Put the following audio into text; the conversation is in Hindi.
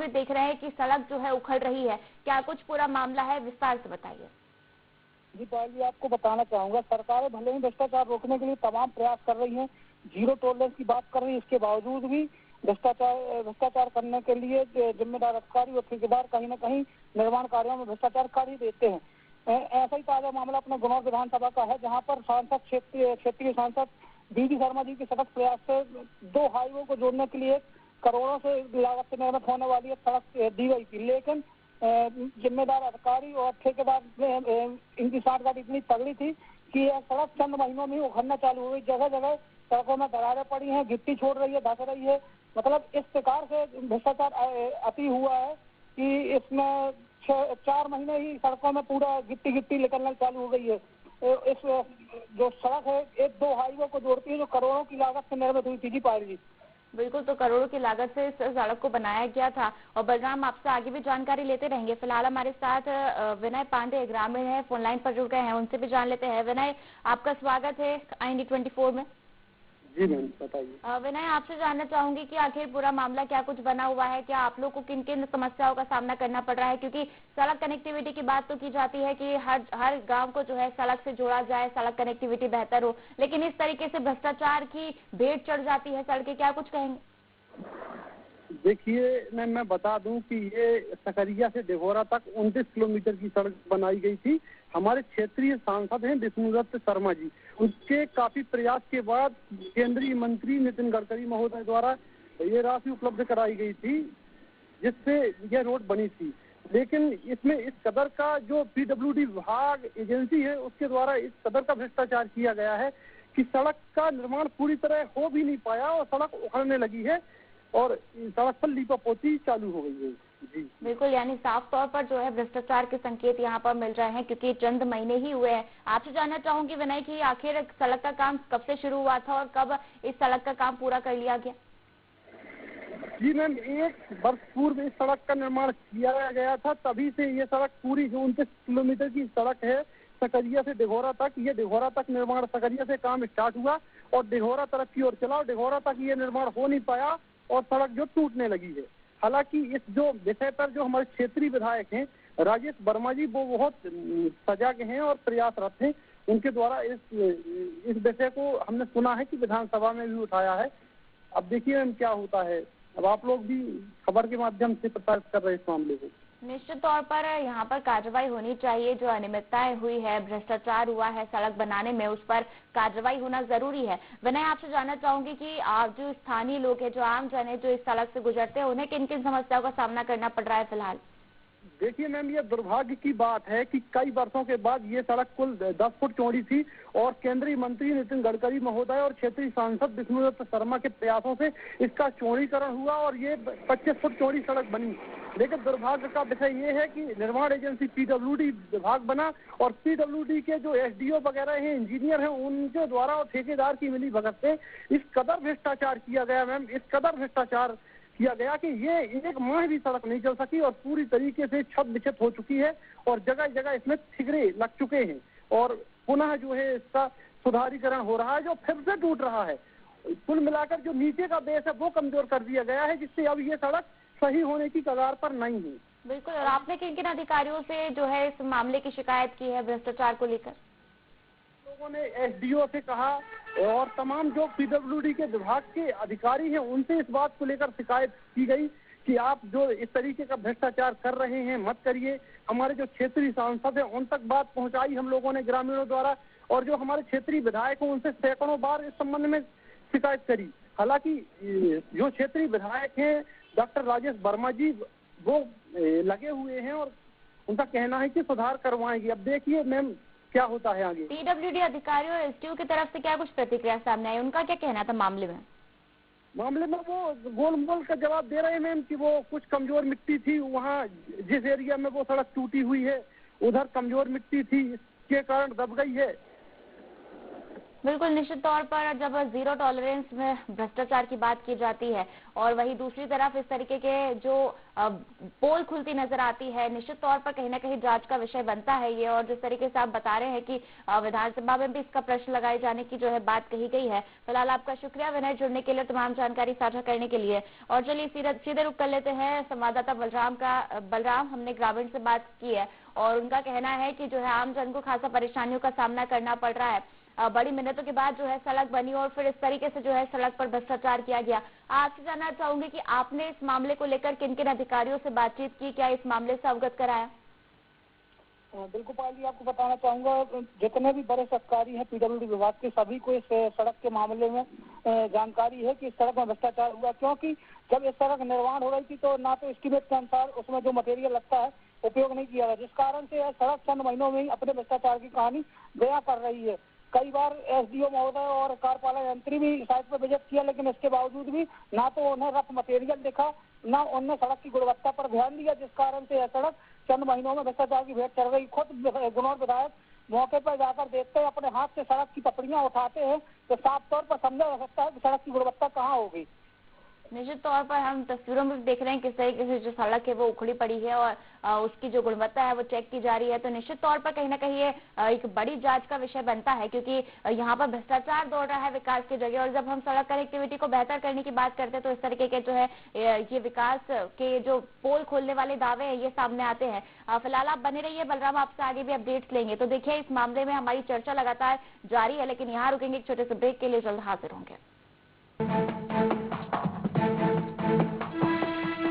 में देख रहे हैं कि सड़क जो है उखड़ रही है, क्या कुछ पूरा मामला है, विस्तार से बताइए। जी पहले आपको बताना चाहूंगा, सरकारें भले ही भ्रष्टाचार रोकने के लिए तमाम प्रयास कर रही हैं, जीरो टॉलरेंस की बात कर रही है, इसके बावजूद भी भ्रष्टाचार करने के लिए जिम्मेदार अधिकारी और ठेकेदार कहीं न कहीं निर्माण कार्यों में भ्रष्टाचार कर ही देते हैं। ऐसा ही ताजा मामला अपने गुनौर विधानसभा का है, जहां पर क्षेत्रीय सांसद बीडी शर्मा जी के सतत प्रयास से 2 हाईवे को जोड़ने के लिए करोड़ों से लागत से निर्मित होने वाली एक सड़क दी गई थी, लेकिन जिम्मेदार अधिकारी और ठेकेदार इनकी सांठगांठ इतनी तगड़ी थी कि यह सड़क चंद महीनों में उखड़ना चालू हो गई। जगह जगह सड़कों में दरारें पड़ी हैं, गिट्टी छोड़ रही है, धस रही है। मतलब इस प्रकार से भ्रष्टाचार अति हुआ है कि इसमें 4 महीने ही सड़कों में पूरा गिट्टी निकलना चालू हो गई है। इस जो सड़क है 1-2 हाईवे को जोड़ती है, जो करोड़ों की लागत से निर्मित हुई थी। जी पायल जी, बिल्कुल, तो करोड़ों की लागत से इस सड़क को बनाया गया था। और बलराम, आपसे आगे भी जानकारी लेते रहेंगे। फिलहाल हमारे साथ विनय पांडे ग्रामीण है, फोन लाइन पर जुड़ गए हैं, उनसे भी जान लेते हैं। विनय, आपका स्वागत है IND24 में। जी मैम बताइए। विनय, आपसे जानना चाहूंगी कि आखिर पूरा मामला क्या कुछ बना हुआ है, क्या आप लोग को किन किन समस्याओं का सामना करना पड़ रहा है, क्योंकि सड़क कनेक्टिविटी की बात तो की जाती है कि हर गांव को जो है सड़क से जोड़ा जाए, सड़क कनेक्टिविटी बेहतर हो, लेकिन इस तरीके से भ्रष्टाचार की भेंट चढ़ जाती है सड़कें, क्या कुछ कहेंगे? देखिए मैं बता दूं कि ये सकरिया से डेघोरा तक 29 किलोमीटर की सड़क बनाई गई थी। हमारे क्षेत्रीय सांसद हैं विष्णुदत्त शर्मा जी, उनके काफी प्रयास के बाद केंद्रीय मंत्री नितिन गडकरी महोदय द्वारा ये राशि उपलब्ध कराई गई थी, जिससे यह रोड बनी थी। लेकिन इसमें इस कदर का जो PWD विभाग एजेंसी है उसके द्वारा इस कदर का भ्रष्टाचार किया गया है कि सड़क का निर्माण पूरी तरह हो भी नहीं पाया और सड़क उखड़ने लगी है और सड़क पर लीपापोती चालू हो गई है। जी बिल्कुल, यानी साफ तौर पर जो है भ्रष्टाचार के संकेत यहाँ पर मिल रहे हैं, क्योंकि चंद महीने ही हुए हैं। आपसे जानना चाहूंगी विनय कि आखिर सड़क का काम कब से शुरू हुआ था और कब इस सड़क का काम पूरा कर लिया गया? जी मैम, 1 वर्ष पूर्व इस सड़क का निर्माण किया गया था, तभी से ये सड़क पूरी जो 29 किलोमीटर की सड़क है सकरिया से डेघोरा तक, ये डेघोरा तक निर्माण सकरिया से काम स्टार्ट हुआ और डेघोरा तरफ की ओर चला और डेघोरा तक ये निर्माण हो नहीं पाया और सड़क जो टूटने लगी है। हालांकि इस जो विषय पर जो हमारे क्षेत्रीय विधायक हैं राजेश वर्मा जी, वो बहुत सजग हैं और प्रयासरत हैं। उनके द्वारा इस विषय को हमने सुना है कि विधानसभा में भी उठाया है। अब देखिए क्या होता है, अब आप लोग भी खबर के माध्यम से प्रसारित कर रहे हैं इस मामले को। निश्चित तौर पर यहाँ पर कार्रवाई होनी चाहिए। जो अनियमितताएं हुई है, भ्रष्टाचार हुआ है सड़क बनाने में, उस पर कार्रवाई होना जरूरी है। विनय, आपसे जानना चाहूंगी कि आप जो स्थानीय लोग हैं, जो आम जन है, जो इस सड़क से गुजरते हैं, उन्हें किन किन समस्याओं का सामना करना पड़ रहा है फिलहाल? देखिए मैम, ये दुर्भाग्य की बात है कि कई वर्षों के बाद ये सड़क कुल 10 फुट चौड़ी थी और केंद्रीय मंत्री नितिन गडकरी महोदय और क्षेत्रीय सांसद विष्णुदत्त शर्मा के प्रयासों से इसका चौड़ीकरण हुआ और ये 25 फुट चौड़ी सड़क बनी। लेकिन दुर्भाग्य का विषय ये है कि निर्माण एजेंसी PWD विभाग बना और PWD के जो SDO वगैरह हैं, इंजीनियर हैं, उनके द्वारा और ठेकेदार की मिली भगत से इस कदर भ्रष्टाचार किया गया मैम, इस कदर भ्रष्टाचार किया गया कि ये 1 माह भी सड़क नहीं चल सकी और पूरी तरीके से छत बिछत हो चुकी है और जगह जगह इसमें ठिगरे लग चुके हैं और पुनः जो है इसका सुधारीकरण हो रहा है, जो फिर से टूट रहा है। कुल मिलाकर जो नीचे का बेस है वो कमजोर कर दिया गया है, जिससे अब ये सड़क सही होने की कगार पर नहीं है। बिल्कुल, और आपने किन किन अधिकारियों से जो है इस मामले की शिकायत की है भ्रष्टाचार को लेकर? लोगों ने SDO से कहा और तमाम जो PWD के विभाग के अधिकारी हैं उनसे इस बात को लेकर शिकायत की गई कि आप जो इस तरीके का भ्रष्टाचार कर रहे हैं मत करिए। हमारे जो क्षेत्रीय सांसद हैं उन तक बात पहुंचाई हम लोगों ने ग्रामीणों द्वारा, और जो हमारे क्षेत्रीय विधायक हैं उनसे सैकड़ों बार इस संबंध में शिकायत करी। हालांकि जो क्षेत्रीय विधायक हैं डॉक्टर राजेश वर्मा जी, वो लगे हुए हैं और उनका कहना है कि सुधार करवाएंगे। अब देखिए मैम क्या होता है आगे। PWD अधिकारियों और SDO की तरफ से क्या कुछ प्रतिक्रिया सामने आई, उनका क्या कहना था मामले में? वो गोल मोल का जवाब दे रहे हैं मैम कि वो कुछ कमजोर मिट्टी थी, वहाँ जिस एरिया में वो सड़क टूटी हुई है उधर कमजोर मिट्टी थी, इसके कारण दब गई है। बिल्कुल, निश्चित तौर पर जब जीरो टॉलरेंस में भ्रष्टाचार की बात की जाती है और वहीं दूसरी तरफ इस तरीके के जो पोल खुलती नजर आती है, निश्चित तौर पर कहीं ना कहीं जांच का विषय बनता है ये। और जिस तरीके से आप बता रहे हैं कि विधानसभा में भी इसका प्रश्न लगाए जाने की जो है बात कही गई है। फिलहाल आपका शुक्रिया विनय, जुड़ने के लिए, तमाम जानकारी साझा करने के लिए। और चलिए सीधे रुख कर लेते हैं संवाददाता बलराम हमने ग्रामीण से बात की है और उनका कहना है कि जो है आम जन को खासा परेशानियों का सामना करना पड़ रहा है। बड़ी मिन्नतों के बाद जो है सड़क बनी और फिर इस तरीके से जो है सड़क पर भ्रष्टाचार किया गया। आपसे जानना चाहूंगी कि आपने इस मामले को लेकर किन किन अधिकारियों से बातचीत की, क्या इस मामले से अवगत कराया? बिल्कुल पाली, आपको बताना चाहूंगा जितने भी बड़े अधिकारी हैं पीडब्ल्यूडी विभाग के, सभी को इस सड़क के मामले में जानकारी है कि इस सड़क में भ्रष्टाचार हुआ। क्योंकि जब इस सड़क निर्माण हो रही थी तो ना तो एस्टीमेट के अनुसार उसमें जो मटेरियल लगता है उपयोग नहीं किया गया, जिस कारण से यह सड़क चंद महीनों में ही अपने भ्रष्टाचार की कहानी बयां कर रही है। कई बार एसडीओ महोदय और कार्यपालक यंत्री भी साइट पर विजिट किया, लेकिन इसके बावजूद भी ना तो उन्हें रफ मटेरियल दिखा, ना उन्हें सड़क की गुणवत्ता पर ध्यान दिया, जिस कारण से यह सड़क चंद महीनों में भ्रष्टाचार की भेंट चढ़ गई। खुद गुनौर विधायक मौके पर जाकर देखते हैं, अपने हाथ से सड़क की पपड़ियां उठाते हैं, तो साफ तौर पर समझा जा सकता है कि सड़क की गुणवत्ता कहाँ होगी। निश्चित तौर पर हम तस्वीरों में देख रहे हैं किस तरीके से जो सड़क है वो उखड़ी पड़ी है और उसकी जो गुणवत्ता है वो चेक की जा रही है। तो निश्चित तौर पर कहीं ना कहीं ये एक बड़ी जांच का विषय बनता है, क्योंकि यहाँ पर भ्रष्टाचार दौड़ रहा है विकास की जगह। और जब हम सड़क कनेक्टिविटी को बेहतर करने की बात करते हैं तो इस तरीके के जो है ये विकास के जो पोल खोलने वाले दावे हैं ये सामने आते हैं। फिलहाल आप बने रहिए बलराम, आपसे आगे भी अपडेट्स लेंगे। तो देखिए इस मामले में हमारी चर्चा लगातार जारी है, लेकिन यहाँ रुकेंगे एक छोटे से ब्रेक के लिए, जल्द हाजिर होंगे।